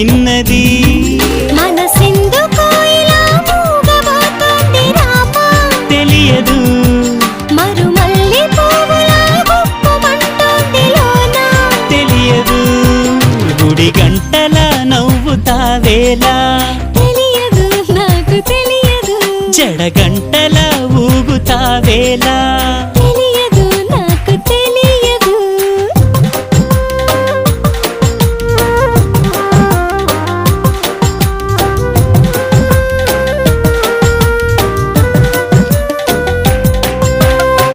తిన్నది మనసెందుకో ఇలా మూగబోతోంది రామా తెలియదు మరుమల్లి పువ్వులా గుప్పుమంటోంది లోనా తెలియదు గుడి గంటల నవ్వుతావేలా